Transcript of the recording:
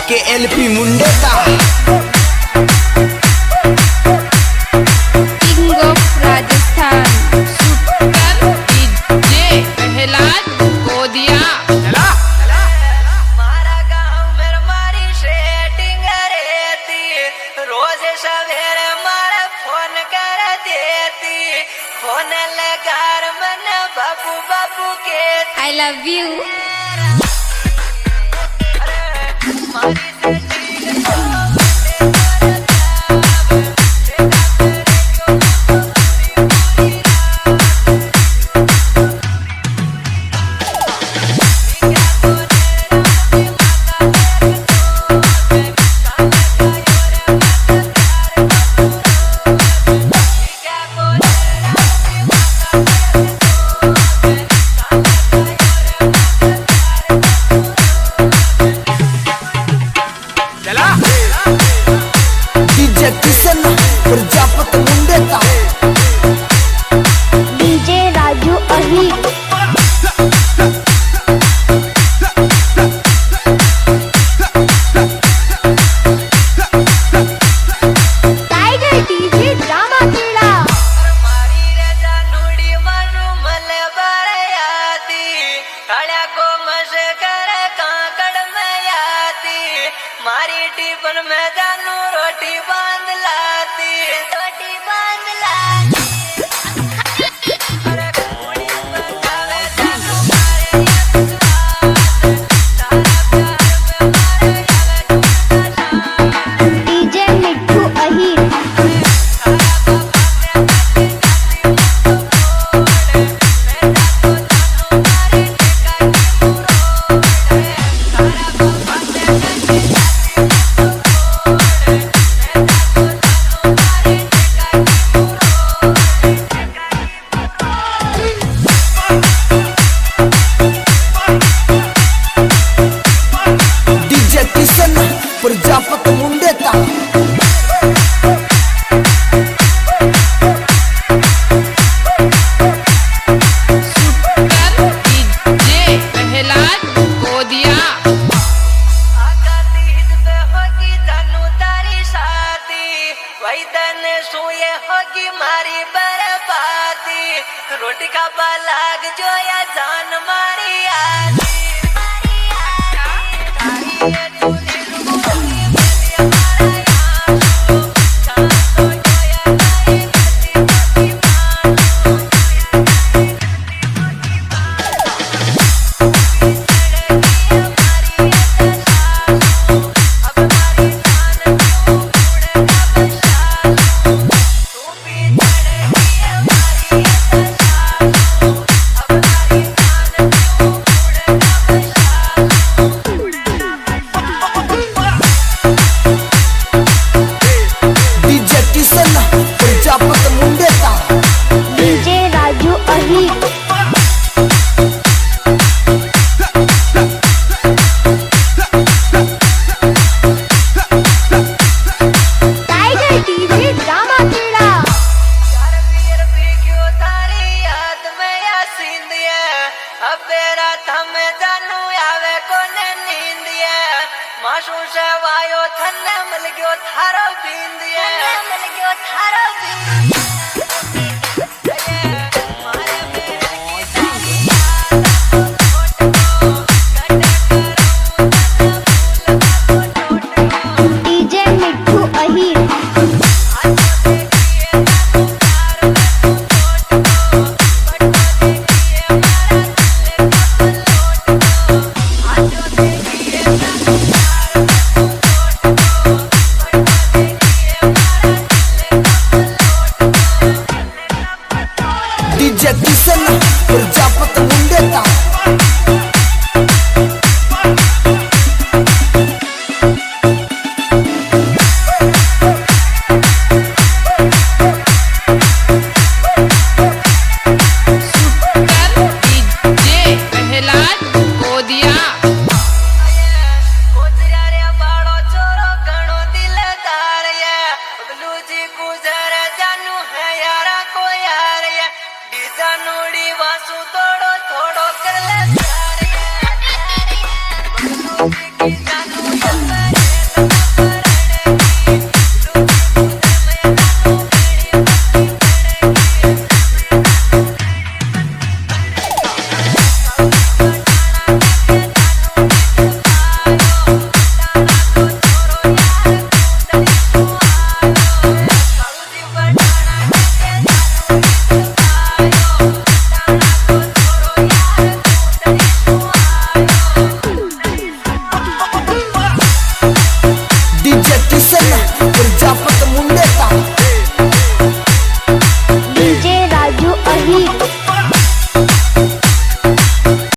के एलपी मुंडे का king of Rajasthan super DJ Prahlad गोदिया। मारा गाँव में मारी सेटिंग रहती, रोज सवेरे मारे फोन कर देती, फोन लगा मन बाबू बाबू के आई लव यू। मारी डीजे किशन प्रजापत मुंडे का डीजे राजू अही टाइगर डीजे ड्रामा खेड़ा मारी रजा नुड़ी मनु मल बरयाती, काळ्या को मस कर काकड़ में आती, मारी टिफिन में जानू रोटी बांध लाती, रोटी बांध लाती। अरे घोड़ी बजावे जानू मारे डीजे मिट्ठू अही डीजे किशन प्रजापत मुंडे का सुपर डीजे प्रहलाद गोदिया। आकाती हित पे होगी जानू तारी शादी, वही तन सोए होगी मारी बर्बादी, रोटी का बालाग जो या जान मारी आती। डीजे किशन प्रजापत मुंडे का डीजे राजू अही टाइगर डीजे ड्रामा खेड़ा यार वीर भी क्यों तारी याद में या सींदिया, अब रात हमें जानू आवे कोने नींदिया, मासूम से वायो थन्ने मिल गयो थारो बींदिया, मिल गयो थारो बींदिया। मारे मेरे की तारी याद डीजे मिट्ठू अही डीजे किशन प्रजापत